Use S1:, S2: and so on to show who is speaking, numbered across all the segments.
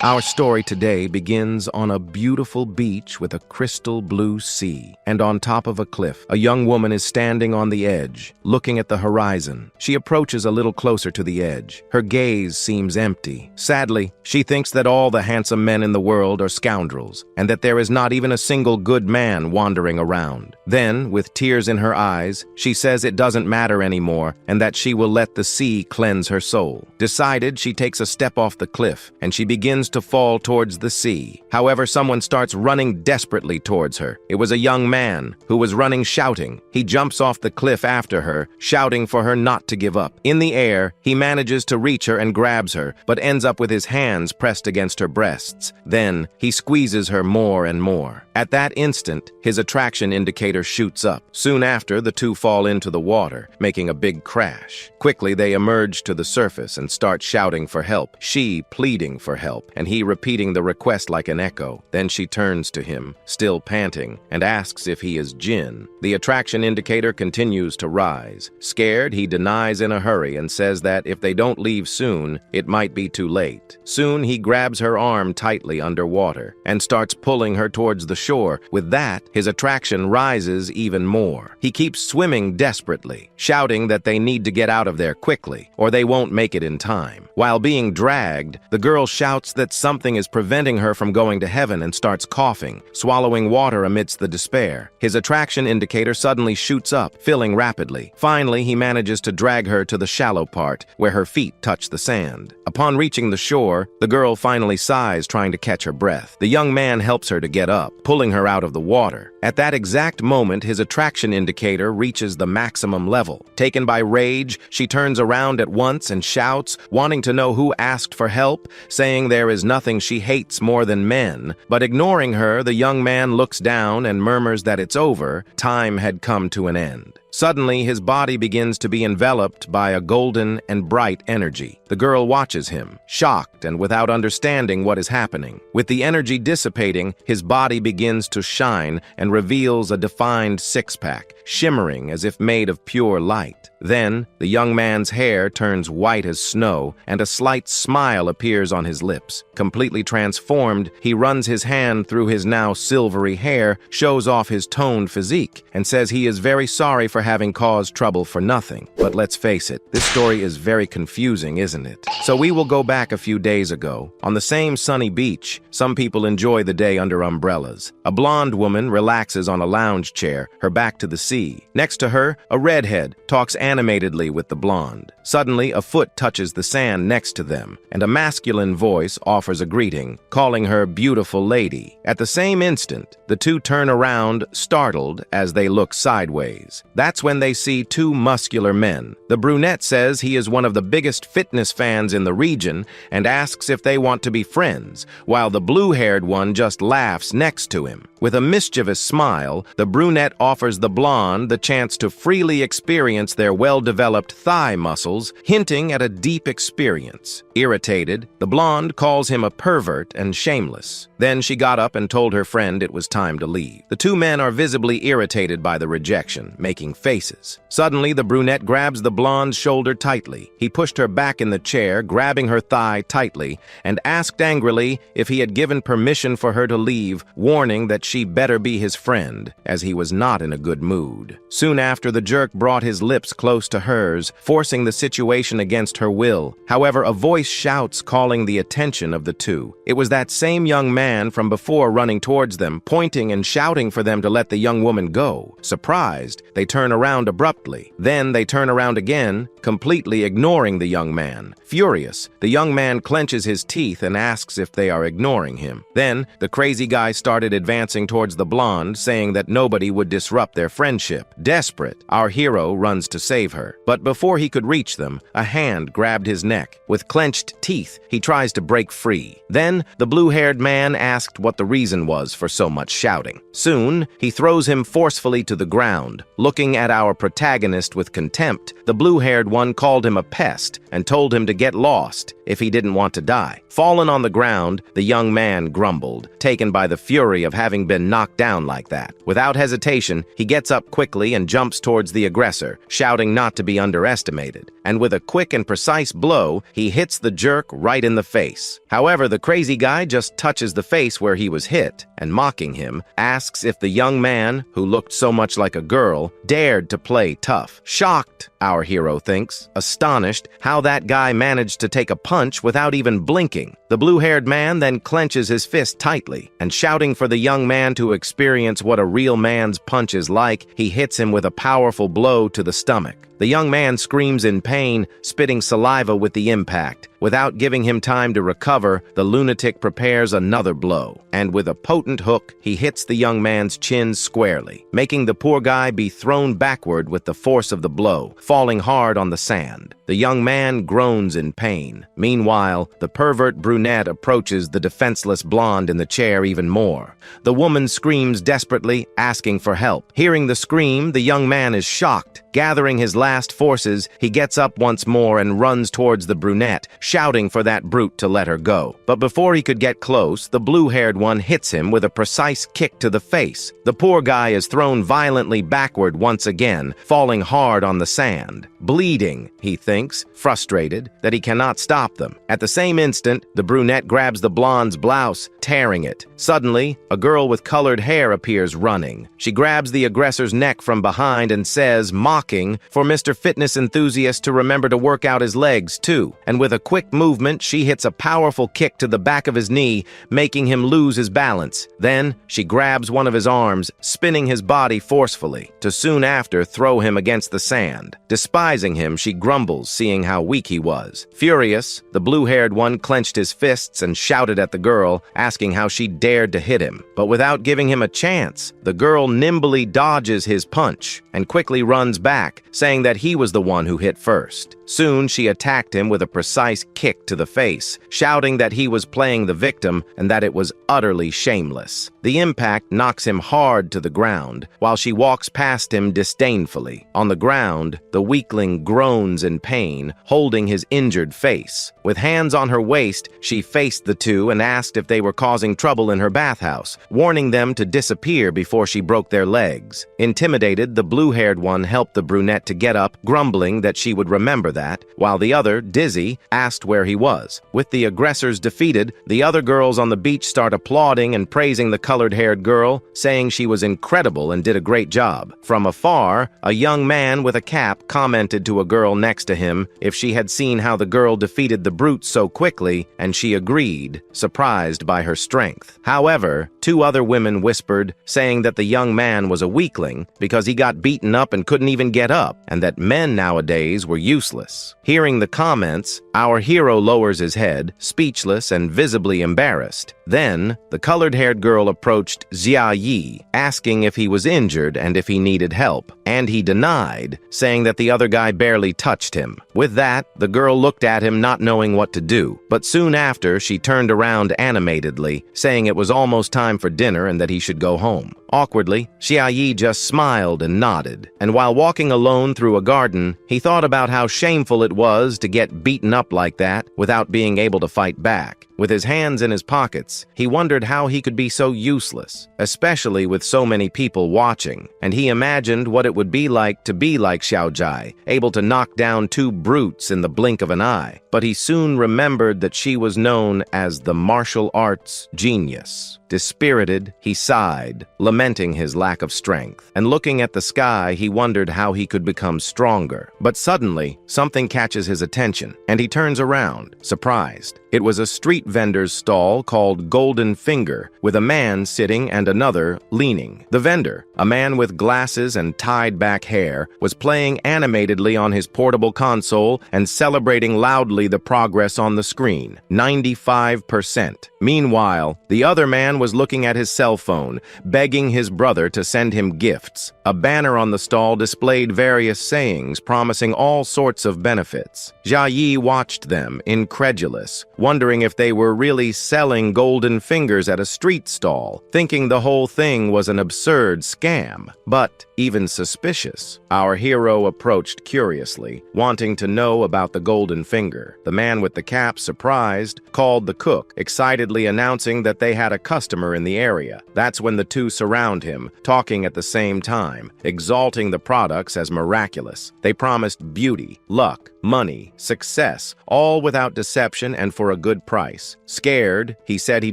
S1: Our story today begins on a beautiful beach with a crystal blue sea, and on top of a cliff, a young woman is standing on the edge, looking at the horizon. She approaches a little closer to the edge. Her gaze seems empty. Sadly, she thinks that all the handsome men in the world are scoundrels, and that there is not even a single good man wandering around. Then, with tears in her eyes, she says it doesn't matter anymore, and that she will let the sea cleanse her soul. Decided, she takes a step off the cliff, and she begins to fall towards the sea. However, someone starts running desperately towards her. It was a young man who was running shouting. He jumps off the cliff after her, shouting for her not to give up. In the air, he manages to reach her and grabs her, but ends up with his hands pressed against her breasts. Then, he squeezes her more and more. At that instant, his attraction indicator shoots up. Soon after, the two fall into the water, making a big crash. Quickly, they emerge to the surface and start shouting for help, she pleading for help, and he repeating the request like an echo. Then she turns to him, still panting, and asks if he is Jin. The attraction indicator continues to rise. Scared, he denies in a hurry and says that if they don't leave soon, it might be too late. Soon, he grabs her arm tightly underwater and starts pulling her towards the shore. With that, his attraction rises even more. He keeps swimming desperately, shouting that they need to get out of there quickly, or they won't make it in time. While being dragged, the girl shouts that something is preventing her from going to heaven and starts coughing, swallowing water amidst the despair. His attraction indicator suddenly shoots up, filling rapidly. Finally, he manages to drag her to the shallow part, where her feet touch the sand. Upon reaching the shore, the girl finally sighs, trying to catch her breath. The young man helps her to get up, pulling her out of the water. At that exact moment, his attraction indicator reaches the maximum level. Taken by rage, she turns around at once and shouts, wanting to know who asked for help, saying there is nothing she hates more than men. But ignoring her, the young man looks down and murmurs that it's over, time had come to an end. Suddenly, his body begins to be enveloped by a golden and bright energy. The girl watches him, shocked and without understanding what is happening. With the energy dissipating, his body begins to shine and reveals a defined six-pack, shimmering as if made of pure light. Then, the young man's hair turns white as snow, and a slight smile appears on his lips. Completely transformed, he runs his hand through his now silvery hair, shows off his toned physique, and says he is very sorry for having caused trouble for nothing. But let's face it, this story is very confusing, isn't it? So we will go back a few days ago. On the same sunny beach, some people enjoy the day under umbrellas. A blonde woman relaxes on a lounge chair, her back to the sea. Next to her, a redhead talks animatedly with the blonde. Suddenly, a foot touches the sand next to them, and a masculine voice offers a greeting, calling her beautiful lady. At the same instant, the two turn around, startled, as they look sideways. That's when they see two muscular men. The brunette says he is one of the biggest fitness fans in the region and asks if they want to be friends, while the blue-haired one just laughs next to him. With a mischievous smile, the brunette offers the blonde the chance to freely experience their well-developed thigh muscles, hinting at a deep experience. Irritated, the blonde calls him a pervert and shameless. Then she got up and told her friend it was time to leave. The two men are visibly irritated by the rejection, making faces. Suddenly, the brunette grabs the blonde's shoulder tightly. He pushed her back in the chair, grabbing her thigh tightly, and asked angrily if he had given permission for her to leave, warning that she better be his friend, as he was not in a good mood. Soon after, the jerk brought his lips close to hers, forcing the situation against her will. However, a voice shouts, calling the attention of the two. It was that same young man from before running towards them, pointing and shouting for them to let the young woman go. Surprised, they turn around abruptly. Then they turn around again, completely ignoring the young man. Furious, the young man clenches his teeth and asks if they are ignoring him. Then, the crazy guy started advancing towards the blonde, saying that nobody would disrupt their friendship. Desperate, our hero runs to save her. But before he could reach them, a hand grabbed his neck. With clenched teeth, he tries to break free. Then, the blue-haired man asked what the reason was for so much shouting. Soon, he throws him forcefully to the ground. Looking at our protagonist with contempt, the blue-haired one called him a pest and told him to get lost if he didn't want to die. Fallen on the ground, the young man grumbled, taken by the fury of having having been knocked down like that. Without hesitation, he gets up quickly and jumps towards the aggressor, shouting not to be underestimated. And with a quick and precise blow, he hits the jerk right in the face. However, the crazy guy just touches the face where he was hit, and mocking him, asks if the young man, who looked so much like a girl, dared to play tough. Shocked, our hero thinks, astonished how that guy managed to take a punch without even blinking. The blue-haired man then clenches his fist tightly, and shouting for the young man to experience what a real man's punch is like, he hits him with a powerful blow to the stomach. The young man screams in pain, spitting saliva with the impact. Without giving him time to recover, the lunatic prepares another blow, and with a potent hook, he hits the young man's chin squarely, making the poor guy be thrown backward with the force of the blow, falling hard on the sand. The young man groans in pain. Meanwhile, the pervert brunette approaches the defenseless blonde in the chair even more. The woman screams desperately, asking for help. Hearing the scream, the young man is shocked. Gathering his last forces, he gets up once more and runs towards the brunette, shouting for that brute to let her go. But before he could get close, the blue-haired one hits him with a precise kick to the face. The poor guy is thrown violently backward once again, falling hard on the sand. Bleeding, he thinks, frustrated that he cannot stop them. At the same instant, the brunette grabs the blonde's blouse, tearing it. Suddenly, a girl with colored hair appears running. She grabs the aggressor's neck from behind and says, mocking, for Mr. Fitness Enthusiast to remember to work out his legs too. And with a quick movement, she hits a powerful kick to the back of his knee, making him lose his balance. Then, she grabs one of his arms, spinning his body forcefully, to soon after throw him against the sand. Despising him, she grumbles, seeing how weak he was. Furious, the blue-haired one clenched his fists and shouted at the girl, asking how she dared to hit him. But without giving him a chance, the girl nimbly dodges his punch and quickly runs back, saying that he was the one who hit first. Soon, she attacked him with a precise kick to the face, shouting that he was playing the victim and that it was utterly shameless. The impact knocks him hard to the ground, while she walks past him disdainfully. On the ground, the weakling groans in pain, holding his injured face. With hands on her waist, she faced the two and asked if they were causing trouble in her bathhouse, warning them to disappear before she broke their legs. Intimidated, the blue-haired one helped the brunette to get up, grumbling that she would remember that, while the other, dizzy, asked where he was. With the aggressors defeated, the other girls on the beach start applauding and praising the colored-haired girl, saying she was incredible and did a great job. From afar, a young man with a cap commented to a girl next to him if she had seen how the girl defeated the brute so quickly, and she agreed, surprised by her strength. However, two other women whispered, saying that the young man was a weakling because he got beaten up and couldn't even get up, and that men nowadays were useless. Hearing the comments, our hero lowers his head, speechless and visibly embarrassed. Then, the colored-haired girl approached Jia Yi, asking if he was injured and if he needed help, and he denied, saying that the other guy barely touched him. With that, the girl looked at him not knowing what to do, but soon after she turned around animatedly, saying it was almost time for dinner and that he should go home. Awkwardly, Jia Yi just smiled and nodded, and while walking alone through a garden, he thought about how shameful it was to get beaten up like that without being able to fight back. With his hands in his pockets, he wondered how he could be so useless, especially with so many people watching, and he imagined what it would be like to be like Xiao Jai, able to knock down two brutes in the blink of an eye. But he soon remembered that she was known as the martial arts genius. Dispirited, he sighed, lamenting his lack of strength. And looking at the sky, he wondered how he could become stronger. But suddenly, something catches his attention, and he turns around, surprised. It was a street vendor's stall called Golden Finger, with a man sitting and another leaning. The vendor, a man with glasses and tied-back hair, was playing animatedly on his portable console and celebrating loudly the progress on the screen, 95%. Meanwhile, the other man was looking at his cell phone, begging his brother to send him gifts. A banner on the stall displayed various sayings promising all sorts of benefits. Jia Yi watched them, incredulous, wondering if they were really selling golden fingers at a street stall, thinking the whole thing was an absurd scam, but even suspicious. Our hero approached curiously, wanting to know about the golden finger. The man with the cap, surprised, called the cook, excitedly announcing that they had a customer in the area. That's when the two surround him, talking at the same time, exalting the products as miraculous. They promised beauty, luck, money, success, all without deception and for a good price. Scared, he said he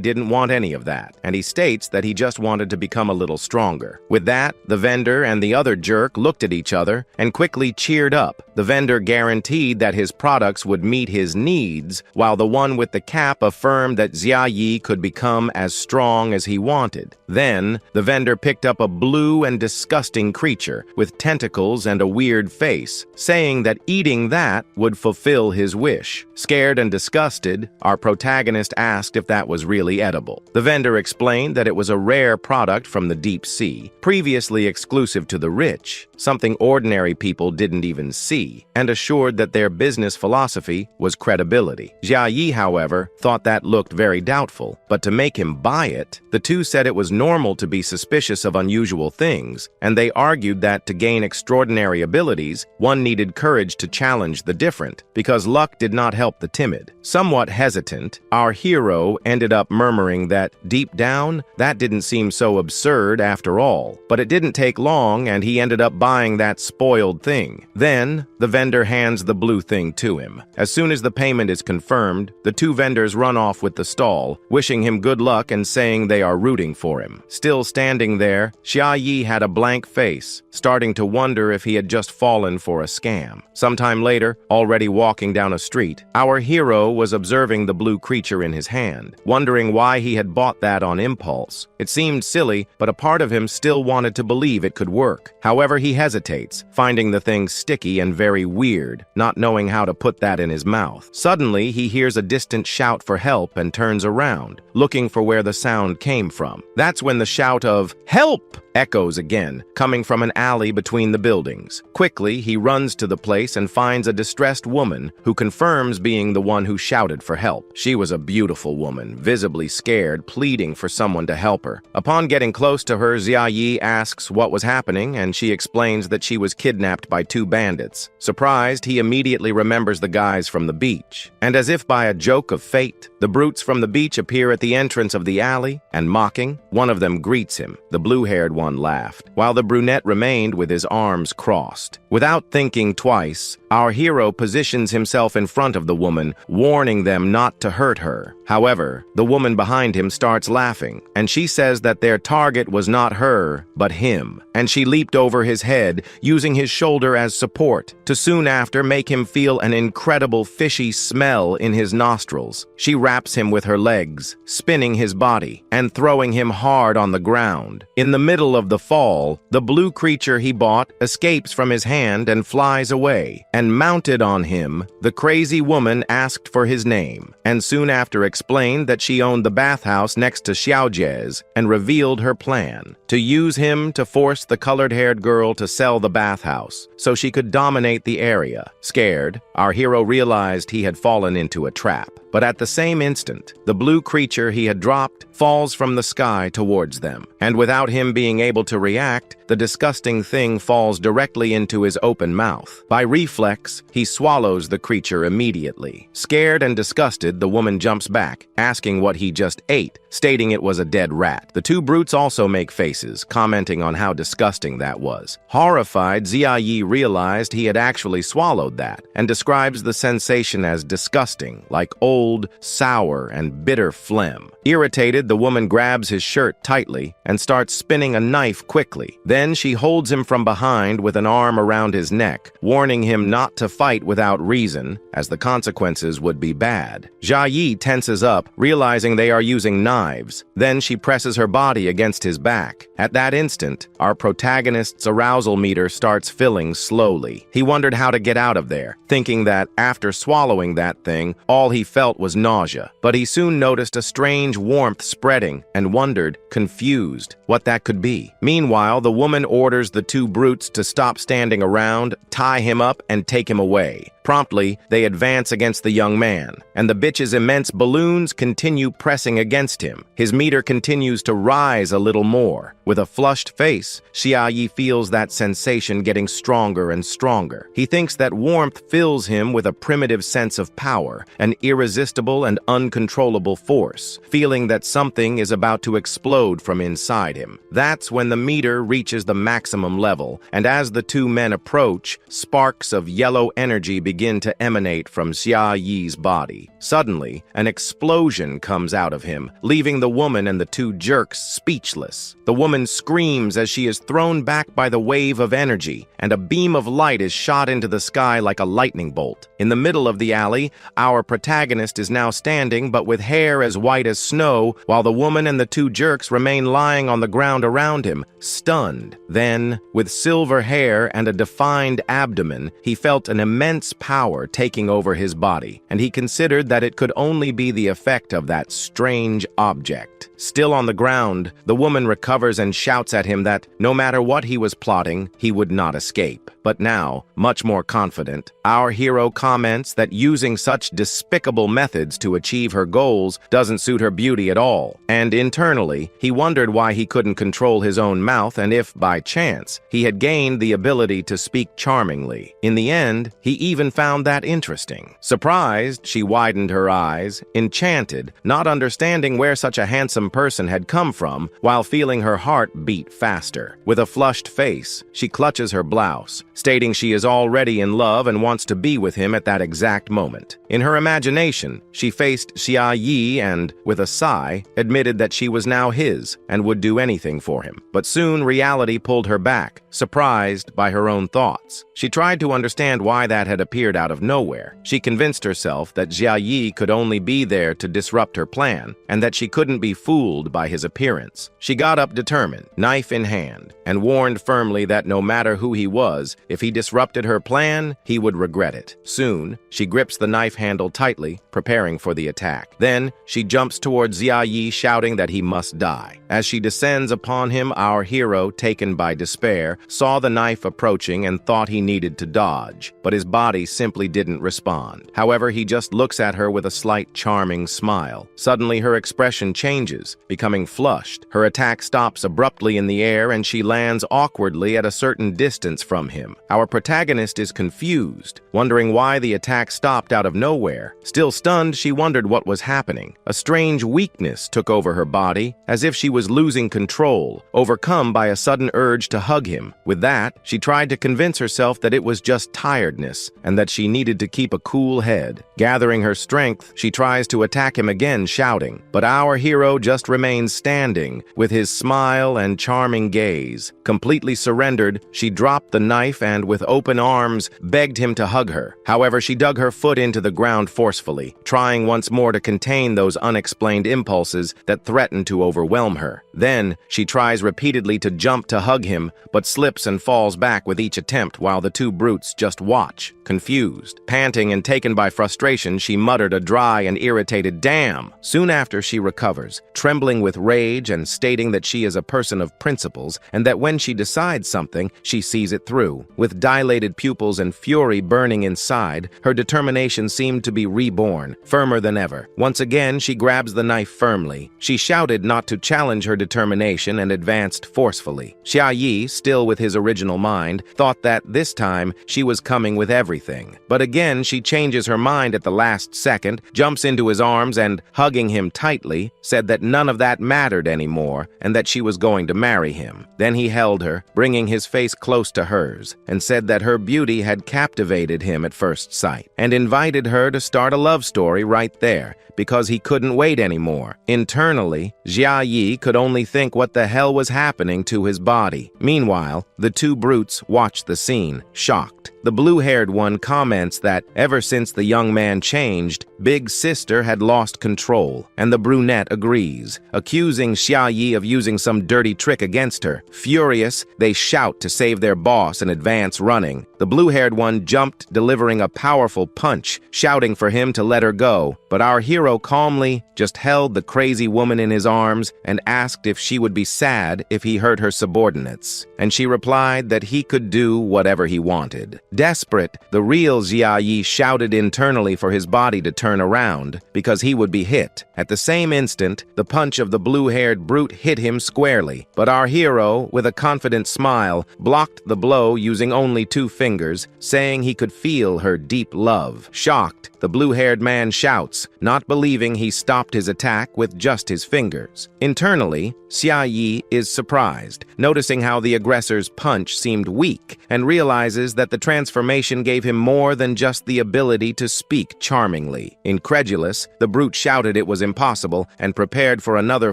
S1: didn't want any of that, and he states that he just wanted to become a little stronger. With that, the vendor and the other jerk looked at each other and quickly cheered up. The vendor guaranteed that his products would meet his needs, while the one with the cap affirmed that Jia Yi could become as strong as he wanted. Then, the vendor picked up a blue and disgusting creature with tentacles and a weird face, saying that eating that would fulfill his wish. Scared and disgusted, our protagonist asked if that was really edible. The vendor explained that it was a rare product from the deep sea, previously exclusive to the rich, something ordinary people didn't even see, and assured that their business philosophy was credibility. Jia Yi, however, thought that looked very doubtful, but to make him buy it, the two said it was normal to be suspicious of unusual things, and they argued that to gain extraordinary abilities, one needed courage to challenge the different, because luck did not help the timid. Somewhat hesitant, our hero ended up murmuring that, deep down, that didn't seem so absurd after all. But it didn't take long, and he ended up buying that spoiled thing. Then, the vendor hands the blue thing to him. As soon as the payment is confirmed, the two vendors run off with the stall, wishing him good luck and saying they are rooting for him. Still standing there, Jia Yi had a blank face, starting to wonder if he had just fallen for a scam. Sometime later, already walking down a street, our hero was observing the blue creature in his hand, wondering why he had bought that on impulse. It seemed silly, but a part of him still wanted to believe it could work. However, he hesitates, finding the thing sticky and very weird, not knowing how to put that in his mouth. Suddenly, he hears a distant shout for help and turns around, looking for where the sound came from. That's when the shout of "Help!" echoes again, coming from an alley between the buildings. Quickly, he runs to the place and finds a distressed woman who confirms being the one who shouted for help. She was a beautiful woman, visibly scared, pleading for someone to help her. Upon getting close to her, Jia Yi asks what was happening, and she explains that she was kidnapped by two bandits. Surprised, he immediately remembers the guys from the beach. And as if by a joke of fate, the brutes from the beach appear at the entrance of the alley, and mocking, one of them greets him. The blue-haired one laughed, while the brunette remained with his arms crossed. Without thinking twice, our hero positions himself in front of the woman, warning them not to hurt her. However, the woman behind him starts laughing, and she says that their target was not her, but him, and she leaped over his head, using his shoulder as support, to soon after make him feel an incredible fishy smell in his nostrils. She wraps him with her legs, spinning his body, and throwing him hard on the ground. In the middle of the fall, the blue creature he bought escapes from his hand and flies away, and mounted on him, the crazy woman asked for his name, and soon after explained that she owned the bathhouse next to Xiaojie's and revealed her plan, to use him to force the colored-haired girl to sell the bathhouse so she could dominate the area. Scared, our hero realized he had fallen into a trap. But at the same instant, the blue creature he had dropped falls from the sky towards them, and without him being able to react, the disgusting thing falls directly into his open mouth. By reflex, he swallows the creature immediately. Scared and disgusted, the woman jumps back, asking what he just ate, stating it was a dead rat. The two brutes also make faces, commenting on how disgusting that was. Horrified, Jia Yi realized he had actually swallowed that, and describes the sensation as disgusting, like old, sour, and bitter phlegm. Irritated, the woman grabs his shirt tightly and starts spinning a knife quickly. Then she holds him from behind with an arm around his neck, warning him not to fight without reason, as the consequences would be bad. Jia Yi tenses up, realizing they are using knives. Then she presses her body against his back. At that instant, our protagonist's arousal meter starts filling slowly. He wondered how to get out of there, thinking that after swallowing that thing, all he felt was nausea. But he soon noticed a strange warmth spreading and wondered, confused, what that could be. Yi. Meanwhile, the woman orders the two brutes to stop standing around, tie him up, and take him away. Promptly, they advance against the young man, and the bitch's immense balloons continue pressing against him. His meter continues to rise a little more. With a flushed face, Yi feels that sensation getting stronger and stronger. He thinks that warmth fills him with a primitive sense of power, an irresistible and uncontrollable force, feeling that something is about to explode from inside him. That's when the meter reaches the maximum level, and as the two men approach, sparks of yellow energy begin to emanate from Xia Yi's body. Suddenly, an explosion comes out of him, leaving the woman and the two jerks speechless. The woman screams as she is thrown back by the wave of energy, and a beam of light is shot into the sky like a lightning bolt. In the middle of the alley, our protagonist is now standing, but with hair as white as snow, while the woman and the two jerks remain lying on the ground around him, stunned. Then, with silver hair and a defined abdomen, he felt an immense power taking over his body, and he considered that it could only be the effect of that strange object. Still on the ground, the woman recovers and shouts at him that, no matter what he was plotting, he would not escape. But now, much more confident, our hero comments that using such despicable methods to achieve her goals doesn't suit her beauty at all. And internally, he wondered why he couldn't control his own mouth and if, by chance, he had gained the ability to speak charmingly. In the end, he even found that interesting. Surprised, she widened her eyes, enchanted, not understanding where such a handsome person had come from, while feeling her heart beat faster. With a flushed face, she clutches her blouse, stating she is already in love and wants to be with him at that exact moment. In her imagination, she faced Xia Yi and, with a sigh, admitted that she was now his and would do anything for him. But soon reality pulled her back, surprised by her own thoughts. She tried to understand why that had appeared out of nowhere. She convinced herself that Xia Yi could only be there to disrupt her plan, and that she couldn't be fooled by his appearance. She got up determined, knife in hand, and warned firmly that no matter who he was, if he disrupted her plan, he would regret it. Soon, she grips the knife handle tightly, preparing for the attack. Then, she jumps towards Xia Yi, shouting that he must die. As she descends upon him, our hero, taken by despair, saw the knife approaching and thought he needed to dodge, but his body simply didn't respond. However, he just looks at her with a slight charming smile. Suddenly, her expression changes, becoming flushed. Her attack stops abruptly in the air and she lands awkwardly at a certain distance from him. Our protagonist is confused, wondering why the attack stopped out of nowhere. Still stunned, she wondered what was happening. A strange weakness took over her body, as if she was losing control, overcome by a sudden urge to hug him. With that, she tried to convince herself that it was just tiredness, and that she needed to keep a cool head. Gathering her strength, she tries to attack him again, shouting. But our hero just remains standing, with his smile and charming gaze. Completely surrendered, she dropped the knife and, with open arms, begged him to hug her. However, she dug her foot into the ground forcefully, trying once more to contain those unexplained impulses that threatened to overwhelm her. Then, she tries repeatedly to jump to hug him, but slips and falls back with each attempt while the two brutes just watch, confused. Panting and taken by frustration, she muttered a dry and irritated "damn." Soon after, she recovers, trembling with rage and stating that she is a person of principles and that when she decides something, she sees it through. With dilated pupils and fury burning inside, her determination seemed to be reborn, firmer than ever. Once again, she grabs the knife firmly. She shouted not to challenge her determination and advanced forcefully. Xia Yi, still with his original mind, thought that this time she was coming with everything. But again, she changes her mind at the last second, jumps into his arms and, hugging him tightly, said that none of that mattered anymore and that she was going to marry him. Then he held her, bringing his face close to hers, and said that her beauty had captivated him at first sight, and invited her to start a love story right there, because he couldn't wait anymore. Internally, Xia Yi could only think what the hell was happening to his body. Meanwhile, the two brutes watched the scene, shocked. the blue-haired one comments that ever since the young man changed, Big Sister had lost control, and the brunette agrees, accusing Xia Yi of using some dirty trick against her. Furious, they shout to save their boss and advance running. The blue-haired one jumped, delivering a powerful punch, shouting for him to let her go, but our hero calmly just held the crazy woman in his arms and asked if she would be sad if he hurt her subordinates, and she replied that he could do whatever he wanted. Desperate, the real Xia Yi shouted internally for his body to turn around because he would be hit. At the same instant, the punch of the blue-haired brute hit him squarely, but our hero, with a confident smile, blocked the blow using only 2 fingers, saying he could feel her deep love. Shocked, the blue-haired man shouts, not believing he stopped his attack with just his fingers. Internally, Xia Yi is surprised, noticing how the aggressor's punch seemed weak, and realizes that the transformation gave him more than just the ability to speak charmingly. Incredulous, the brute shouted it was impossible and prepared for another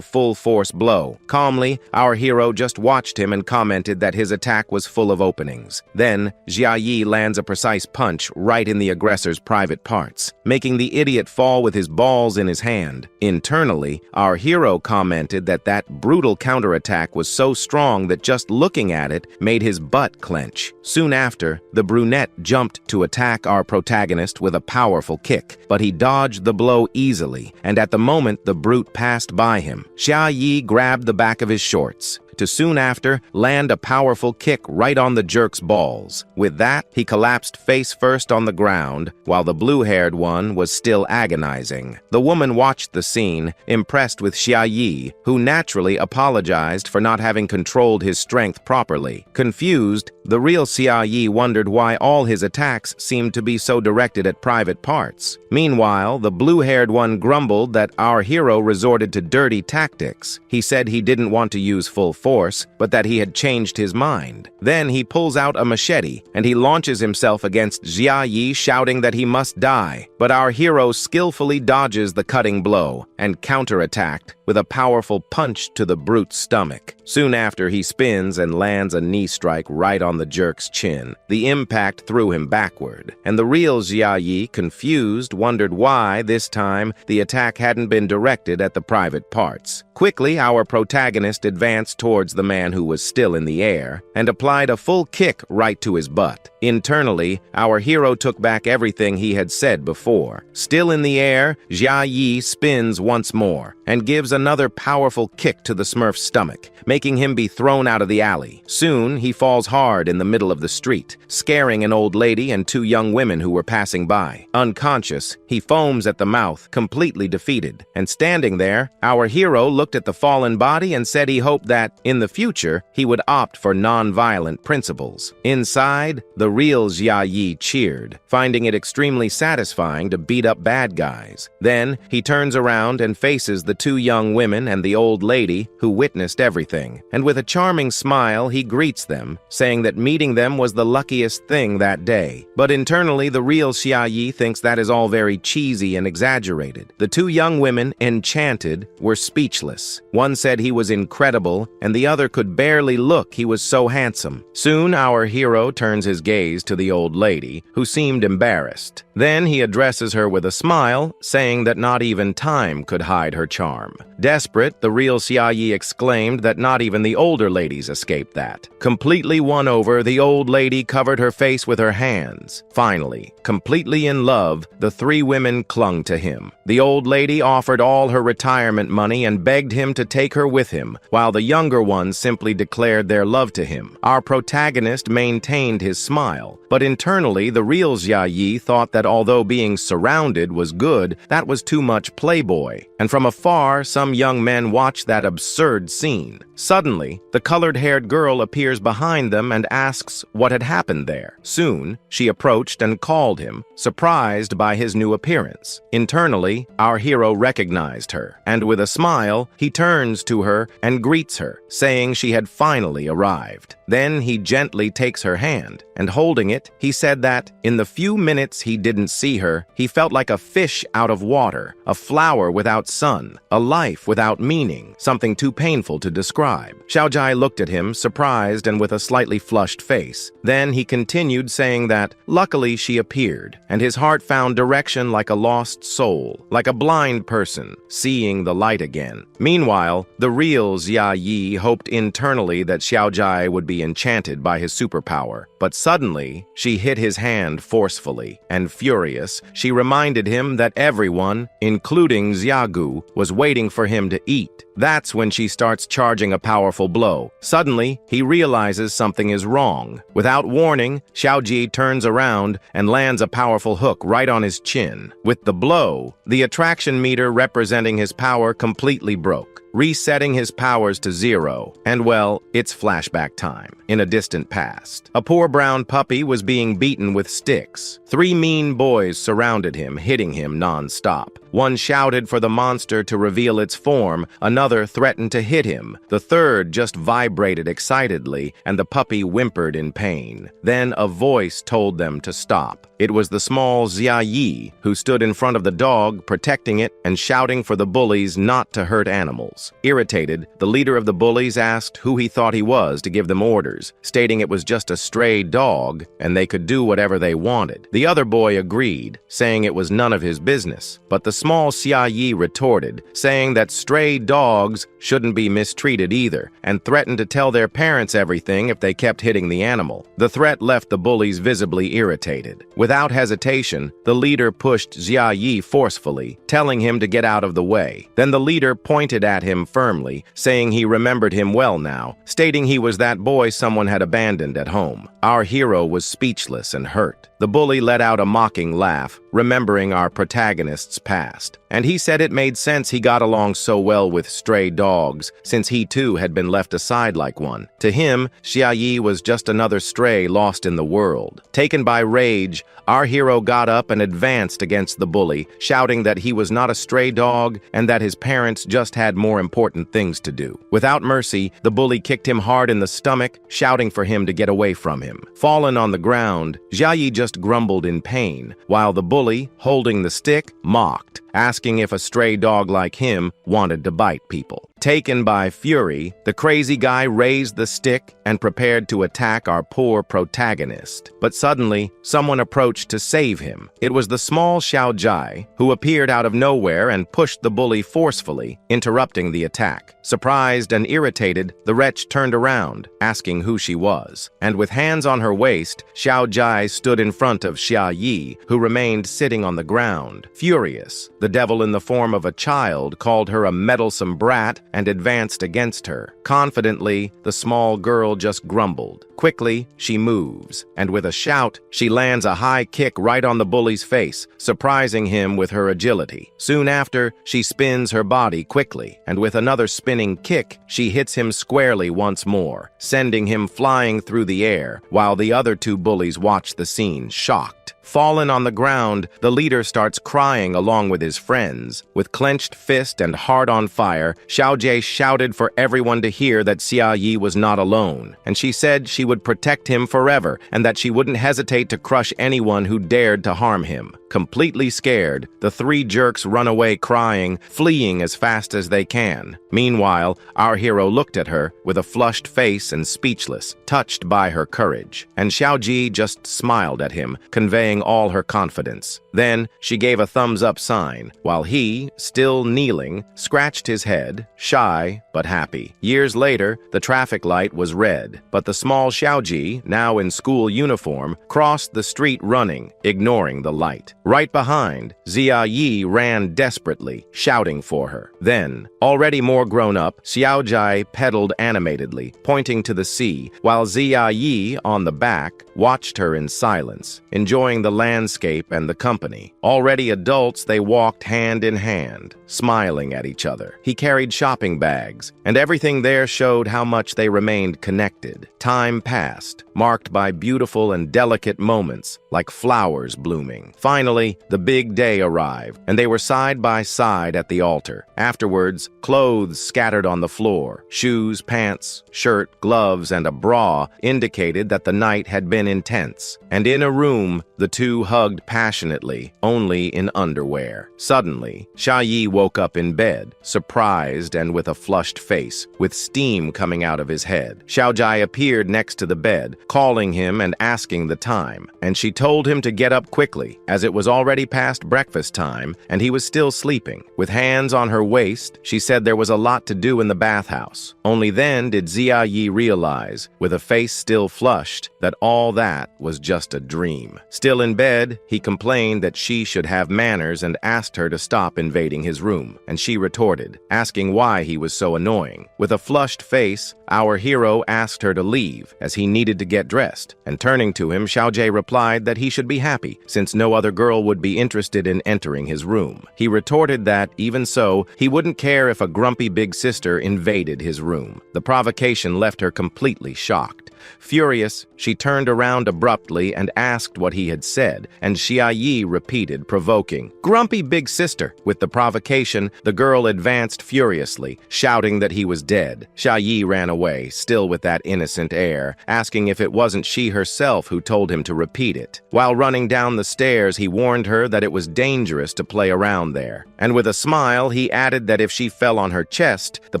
S1: full-force blow. Calmly, our hero just watched him and commented that his attack was full of openings. Then, Xia Yi lands a precise punch right in the aggressor's private parts, making the idiot fall with his balls in his hand. Internally, our hero commented that brutal counterattack was so strong that just looking at it made his butt clench. Soon after, the brunette jumped to attack our protagonist with a powerful kick, but he dodged the blow easily, and at the moment the brute passed by him, Xia Yi grabbed the back of his shorts, to soon after land a powerful kick right on the jerk's balls. With that, he collapsed face first on the ground, while the blue-haired one was still agonizing. The woman watched the scene, impressed with Xia Yi, who naturally apologized for not having controlled his strength properly. Confused, the real Xia Yi wondered why all his attacks seemed to be so directed at private parts. Meanwhile, the blue-haired one grumbled that our hero resorted to dirty tactics. He said he didn't want to use full force, but that he had changed his mind. Then he pulls out a machete, and he launches himself against Xia Yi, shouting that he must die. But our hero skillfully dodges the cutting blow, and counterattacked with a powerful punch to the brute's stomach. Soon after, he spins and lands a knee strike right on the jerk's chin. The impact threw him backward, and the real Xia Yi, confused, wondered why, this time, the attack hadn't been directed at the private parts. Quickly, our protagonist advanced towards the man who was still in the air and applied a full kick right to his butt. Internally, our hero took back everything he had said before. Still in the air, Xia Yi spins once more and gives another powerful kick to the Smurf's stomach, making him be thrown out of the alley. Soon, he falls hard in the middle of the street, scaring an old lady and 2 young women who were passing by. Unconscious, he foams at the mouth, completely defeated. And standing there, our hero looked at the fallen body and said he hoped that, in the future, he would opt for non-violent principles. Inside, the real Xia Yi cheered, finding it extremely satisfying to beat up bad guys. Then, he turns around and faces the 2 young women and the old lady who witnessed everything, and with a charming smile, he greets them, saying that meeting them was the luckiest thing that day. But internally, the real Xia Yi thinks that is all very cheesy and exaggerated. The 2 young women, enchanted, were speechless. One said he was incredible, and the other could barely look, he was so handsome. Soon, our hero turns his gaze to the old lady, who seemed embarrassed. Then he addresses her with a smile, saying that not even time could hide her charm. Desperate, the real Xia Yi exclaimed that not even the older ladies escaped that. Completely won over, the old lady covered her face with her hands. Finally, completely in love, the 3 women clung to him. The old lady offered all her retirement money and begged him to take her with him, while the younger ones simply declared their love to him. Our protagonist maintained his smile, but internally, the real Xia Yi thought that although being surrounded was good, that was too much playboy. And from afar, some young men watched that absurd scene. Suddenly, the colored-haired girl appears behind them and asks what had happened there. Soon, she approached and called him, surprised by his new appearance. Internally, our hero recognized her, and with a smile, he turns to her and greets her, saying she had finally arrived. Then he gently takes her hand, and holding it, he said that, in the few minutes he didn't see her, he felt like a fish out of water, a flower without sun, a life without meaning, something too painful to describe. Xiaojai looked at him, surprised and with a slightly flushed face. Then he continued, saying that, luckily she appeared, and his heart found direction like a lost soul, like a blind person, seeing the light again. Meanwhile, the real Xia Yi hoped internally that Xiaojai would be enchanted by his superpower. But suddenly, she hit his hand forcefully, and furious, she reminded him that everyone, including Xiagu, was waiting for him to eat. That's when she starts charging a powerful blow. Suddenly, he realizes something is wrong. Without warning, Xiaoji turns around and lands a powerful hook right on his chin. With the blow, the attraction meter representing his power completely broke, resetting his powers to 0. And well, it's flashback time. In a distant past, a poor brown puppy was being beaten with sticks. 3 mean boys surrounded him, hitting him non-stop. One shouted for the monster to reveal its form, another threatened to hit him, the third just vibrated excitedly, and the puppy whimpered in pain. Then a voice told them to stop. It was the small Xia Yi, who stood in front of the dog, protecting it and shouting for the bullies not to hurt animals. Irritated, the leader of the bullies asked who he thought he was to give them orders, stating it was just a stray dog and they could do whatever they wanted. The other boy agreed, saying it was none of his business, but the small Xia Yi retorted, saying that stray dogs shouldn't be mistreated either, and threatened to tell their parents everything if they kept hitting the animal. The threat left the bullies visibly irritated. Without hesitation, the leader pushed Xia Yi forcefully, telling him to get out of the way. Then the leader pointed at him firmly, saying he remembered him well now, stating he was that boy someone had abandoned at home. Our hero was speechless and hurt. The bully let out a mocking laugh, remembering our protagonist's past, and he said it made sense he got along so well with stray dogs, since he too had been left aside like one. To him, Xia Yi was just another stray lost in the world. Taken by rage, our hero got up and advanced against the bully, shouting that he was not a stray dog and that his parents just had more important things to do. Without mercy, the bully kicked him hard in the stomach, shouting for him to get away from him. Fallen on the ground, Xia Yi just grumbled in pain, while the bully, holding the stick, mocked, asking if a stray dog like him wanted to bite people. Taken by fury, the crazy guy raised the stick and prepared to attack our poor protagonist. But suddenly, someone approached to save him. It was the small Xiaojai, who appeared out of nowhere and pushed the bully forcefully, interrupting the attack. Surprised and irritated, the wretch turned around, asking who she was. And with hands on her waist, Xiaojai stood in front of Xia Yi, who remained sitting on the ground. Furious, the devil in the form of a child called her a meddlesome brat and advanced against her. Confidently, the small girl just grumbled. Quickly, she moves, and with a shout, she lands a high kick right on the bully's face, surprising him with her agility. Soon after, she spins her body quickly, and with another spinning kick, she hits him squarely once more, sending him flying through the air, while the other 2 bullies watch the scene, shocked. Fallen on the ground, the leader starts crying along with his friends. With clenched fist and heart on fire, Xiaojie shouted for everyone to hear that Xia Yi was not alone, and she said she would protect him forever and that she wouldn't hesitate to crush anyone who dared to harm him. Completely scared, the 3 jerks run away crying, fleeing as fast as they can. Meanwhile, our hero looked at her with a flushed face and speechless, touched by her courage, and Xiaoji just smiled at him, conveying all her confidence. Then she gave a thumbs-up sign, while he, still kneeling, scratched his head, shy but happy. Years later, the traffic light was red, but the small Xiaoji, now in school uniform, crossed the street running, ignoring the light. Right behind, Xia Yi ran desperately, shouting for her. Then, already more grown up, Xiaojai pedaled animatedly, pointing to the sea, while Xia Yi, on the back, watched her in silence, enjoying the landscape and the company. Already adults, they walked hand in hand, smiling at each other. He carried shopping bags, and everything there showed how much they remained connected. Time passed, marked by beautiful and delicate moments, like flowers blooming. Finally, the big day arrived, and they were side by side at the altar. Afterwards, clothes scattered on the floor, shoes, pants, shirt, gloves, and a bra indicated that the night had been intense. And in a room, the 2 hugged passionately Sadly, only in underwear. Suddenly, Xiaoyi woke up in bed, surprised and with a flushed face, with steam coming out of his head. Xiaojai appeared next to the bed, calling him and asking the time, and she told him to get up quickly, as it was already past breakfast time and he was still sleeping. With hands on her waist, she said there was a lot to do in the bathhouse. Only then did Ziayi realize, with a face still flushed, that all that was just a dream. Still in bed, he complained that she should have manners and asked her to stop invading his room, and she retorted, asking why he was so annoying. With a flushed face, our hero asked her to leave, as he needed to get dressed, and turning to him, Xiaojie replied that he should be happy, since no other girl would be interested in entering his room. He retorted that, even so, he wouldn't care if a grumpy big sister invaded his room. The provocation left her completely shocked. Furious, she turned around abruptly and asked what he had said, and Xiaoyi repeated, provoking, "Grumpy big sister." With the provocation, the girl advanced furiously, shouting that he was dead. Xiaoyi ran away, still with that innocent air, asking if it wasn't she herself who told him to repeat it. While running down the stairs, he warned her that it was dangerous to play around there. And with a smile, he added that if she fell on her chest, the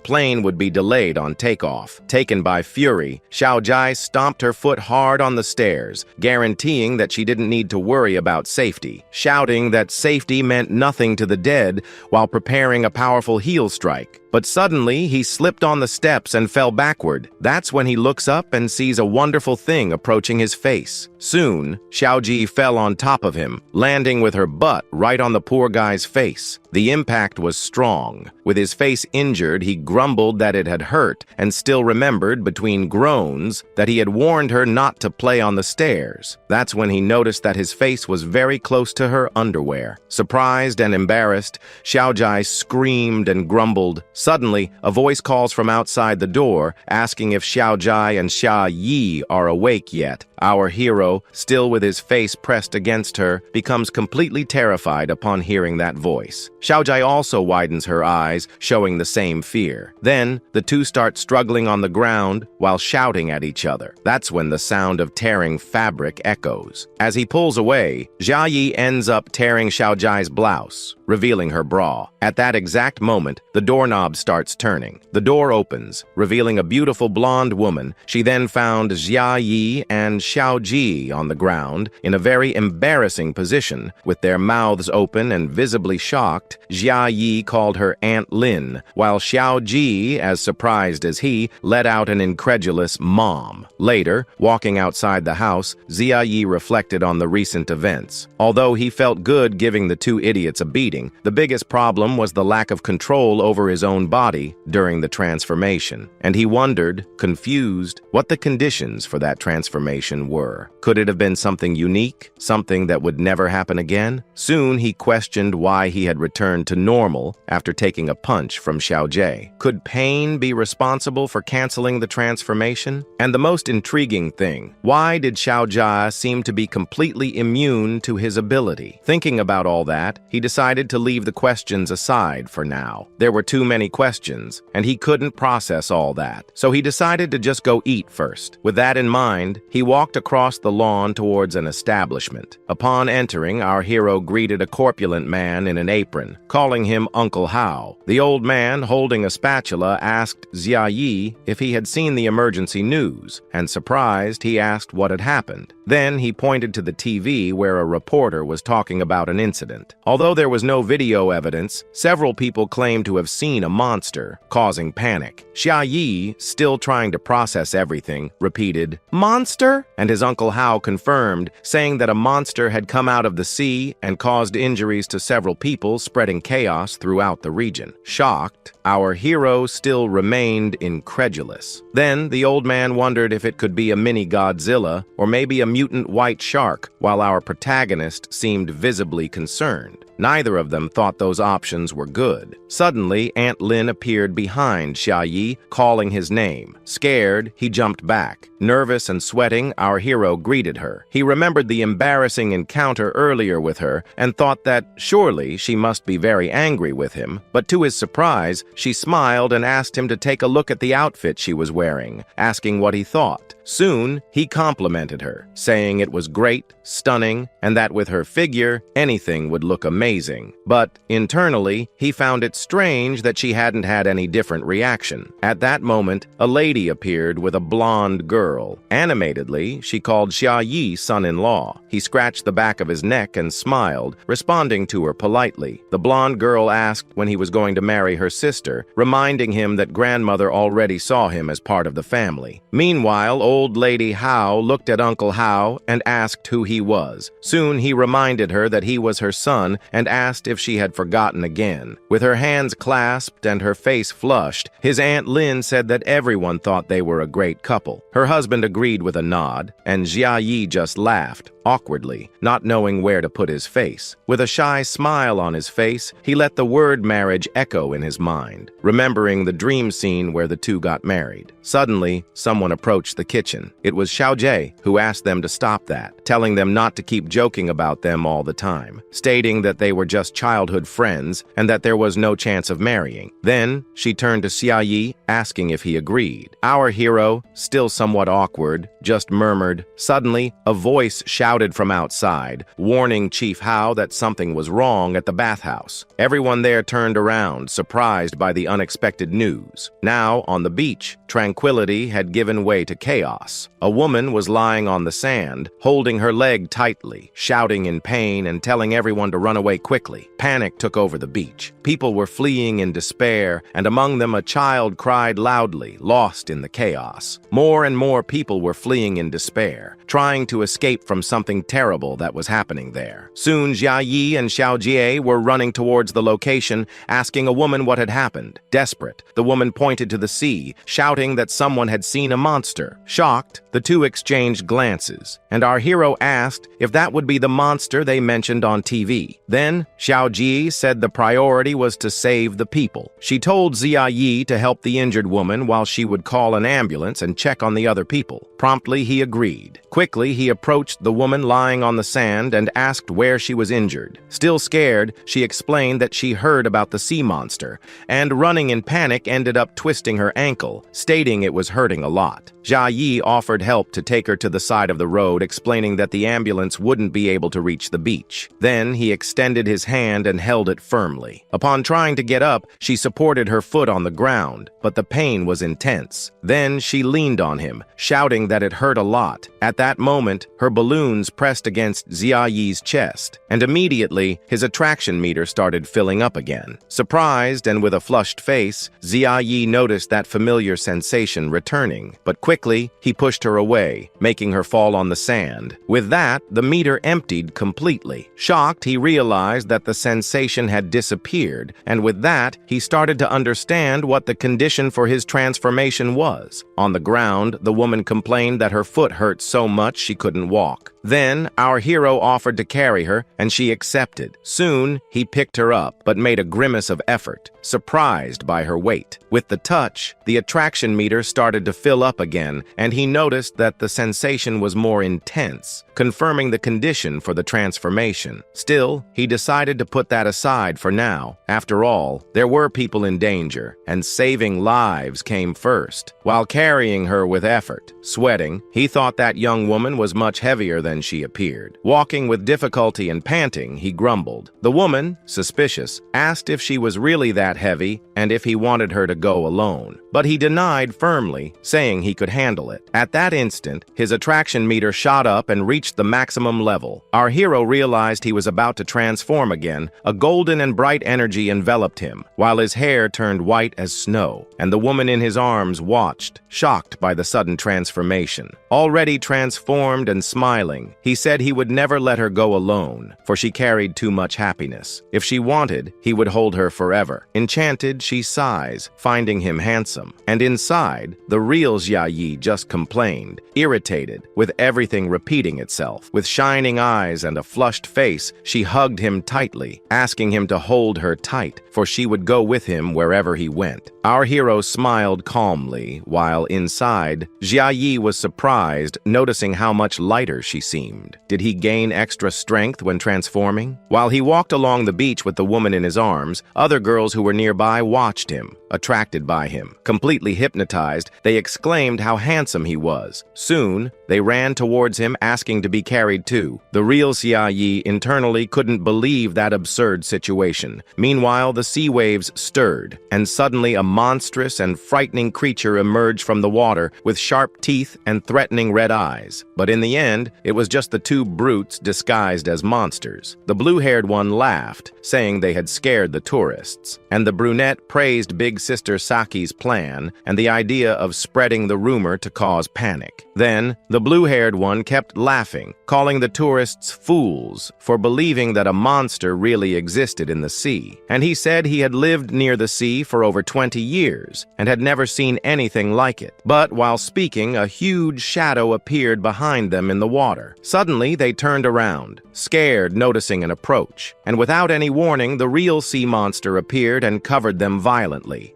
S1: plane would be delayed on takeoff. Taken by fury, Xiaojai stomped her foot hard on the stairs, guaranteeing that she didn't need to worry about safety, shouting that safety meant nothing to the dead while preparing a powerful heel strike. But suddenly, he slipped on the steps and fell backward. That's when he looks up and sees a wonderful thing approaching his face. Soon, Xiaoji fell on top of him, landing with her butt right on the poor guy's face. The impact was strong. With his face injured, he grumbled that it had hurt and still remembered, between groans, that he had warned her not to play on the stairs. That's when he noticed that his face was very close to her underwear. Surprised and embarrassed, Xiaojai screamed and grumbled. Suddenly, a voice calls from outside the door, asking if Xiaojai and Xia Yi are awake yet. Our hero, still with his face pressed against her, becomes completely terrified upon hearing that voice. Xiaojai also widens her eyes, showing the same fear. Then, the two start struggling on the ground while shouting at each other. That's when the sound of tearing fabric echoes. As he pulls away, Xia Yi ends up tearing Xiaojai's blouse, revealing her bra. At that exact moment, the doorknob starts turning. The door opens, revealing a beautiful blonde woman. She then found Xia Yi and Xiao Ji on the ground in a very embarrassing position. With their mouths open and visibly shocked, Xia Yi called her Aunt Lin, while Xiao Ji, as surprised as he, let out an incredulous "Mom." Later, walking outside the house, Xia Yi reflected on the recent events. Although he felt good giving the two idiots a beating, the biggest problem was the lack of control over his own body during the transformation. And he wondered, confused, what the conditions for that transformation were. Could it have been something unique, something that would never happen again? Soon he questioned why he had returned to normal after taking a punch from Xiao Jie. Could pain be responsible for canceling the transformation? And the most intriguing thing, why did Xiao Jia seem to be completely immune to his ability? Thinking about all that, he decided to leave the questions aside for now. There were too many questions, and he couldn't process all that. So he decided to just go eat first. With that in mind, he walked across the lawn towards an establishment. Upon entering, our hero greeted a corpulent man in an apron, calling him Uncle Hao. The old man, holding a spatula, asked Xia Yi if he had seen the emergency news, and surprised, he asked what had happened. Then he pointed to the TV where a reporter was talking about an incident. Although there was no video evidence, several people claimed to have seen a monster, causing panic. Xia Yi, still trying to process everything, repeated, "Monster?" And his Uncle Hao confirmed, saying that a monster had come out of the sea and caused injuries to several people, spreading chaos throughout the region. Shocked, our hero still remained incredulous. Then the old man wondered if it could be a mini Godzilla or maybe a mutant white shark, while our protagonist seemed visibly concerned. Neither of them thought those options were good. Suddenly, Aunt Lin appeared behind Xia Yi, calling his name. Scared, he jumped back. Nervous and sweating, our hero greeted her. He remembered the embarrassing encounter earlier with her and thought that surely she must be very angry with him, but to his surprise, she smiled and asked him to take a look at the outfit she was wearing, asking what he thought. Soon, he complimented her, saying it was great, stunning, and that with her figure, anything would look amazing. But internally, he found it strange that she hadn't had any different reaction. At that moment, a lady appeared with a blonde girl. Animatedly, she called Xia Yi son-in-law. He scratched the back of his neck and smiled, responding to her politely. The blonde girl asked when he was going to marry her sister, reminding him that grandmother already saw him as part of the family. Meanwhile, old lady Hao looked at Uncle Hao and asked who he was. Soon he reminded her that he was her son and asked if she had forgotten again. With her hands clasped and her face flushed, his Aunt Lin said that everyone thought they were a great couple. Her husband agreed with a nod, and Xia Yi just laughed, awkwardly, not knowing where to put his face. With a shy smile on his face, he let the word marriage echo in his mind, remembering the dream scene where the two got married. Suddenly, someone approached the kitchen. It was Xiao Jie, who asked them to stop that, telling them not to keep joking about them all the time, stating that they were just childhood friends and that there was no chance of marrying. Then, she turned to Xia Yi, asking if he agreed. Our hero, still somewhat awkward, just murmured. Suddenly, a voice shouted from outside, warning Chief Hao that something was wrong at the bathhouse. Everyone there turned around, surprised by the unexpected news. Now, on the beach, tranquility had given way to chaos. A woman was lying on the sand, holding her leg tightly, shouting in pain and telling everyone to run away quickly. Panic took over the beach. People were fleeing in despair, and among them a child cried loudly, lost in the chaos. More and more people were fleeing in despair, trying to escape from something terrible that was happening there. Soon Xia Yi and Xiao Jie were running towards the location, asking a woman what had happened. Desperate, the woman pointed to the sea, shouting that someone had seen a monster. Shocked, the two exchanged glances, and our hero asked if that would be the monster they mentioned on TV. Then, Xiao Ji said the priority was to save the people. She told Xia Yi to help the injured woman while she would call an ambulance and check on the other people. Promptly, he agreed. Quickly, he approached the woman lying on the sand and asked where she was injured. Still scared, she explained that she heard about the sea monster, and running in panic ended up twisting her ankle, stating it was hurting a lot. Xia Yi offered help to take her to the side of the road, explaining that the ambulance wouldn't be able to reach the beach. Then he extended his hand and held it firmly. Upon trying to get up, she supported her foot on the ground, but the pain was intense. Then she leaned on him, shouting that it hurt a lot. At that moment, her balloons pressed against Xia Yi's chest, and immediately his attraction meter started filling up again. Surprised and with a flushed face, Xia Yi noticed that familiar sensation returning, but quickly he pushed her away, making her fall on the sand. With that, the meter emptied completely. Shocked, he realized that the sensation had disappeared, and with that, he started to understand what the condition for his transformation was. On the ground, the woman complained that her foot hurt so much she couldn't walk. Then, our hero offered to carry her, and she accepted. Soon, he picked her up, but made a grimace of effort, surprised by her weight. With the touch, the attraction meter started to fill up again, and he noticed that the sensation was more intense, confirming the condition for the transformation. Still, he decided to put that aside for now. After all, there were people in danger, and saving lives came first. While carrying her with effort, sweating, he thought that young woman was much heavier than she appeared. Walking with difficulty and panting, he grumbled. The woman, suspicious, asked if she was really that heavy and if he wanted her to go alone. But he denied firmly, saying he could handle it. At that instant, his attraction meter shot up and reached the maximum level. Our hero realized he was about to transform again. A golden and bright energy enveloped him, while his hair turned white as snow, and the woman in his arms watched, shocked by the sudden transformation. Already transformed and smiling, he said he would never let her go alone, for she carried too much happiness. If she wanted, he would hold her forever. Enchanted, she sighs, finding him handsome. And inside, the real Xia Yi just complained, irritated, with everything repeating itself. With shining eyes and a flushed face, she hugged him tightly, asking him to hold her tight, for she would go with him wherever he went. Our hero smiled calmly, while inside, Xia Yi was surprised, noticing how much lighter she seemed. Did he gain extra strength when transforming? While he walked along the beach with the woman in his arms, other girls who were nearby watched him, attracted by him. Completely hypnotized, they exclaimed how handsome he was. Soon, they ran towards him asking to be carried too. The real Xia Yi internally couldn't believe that absurd situation. Meanwhile, the sea waves stirred, and suddenly a monstrous and frightening creature emerged from the water with sharp teeth and threatening red eyes. But in the end, it was just the two brutes disguised as monsters. The blue-haired one laughed, saying they had scared the tourists, and the brunette praised Big Sister Saki's plan and the idea of spreading the rumor to cause panic. Then, the blue-haired one kept laughing, calling the tourists fools for believing that a monster really existed in the sea. And he said he had lived near the sea for over 20 years and had never seen anything like it. But while speaking, a huge shadow appeared behind them in the water. Suddenly, they turned around, scared noticing an approach. And without any warning, the real sea monster appeared and covered them violently.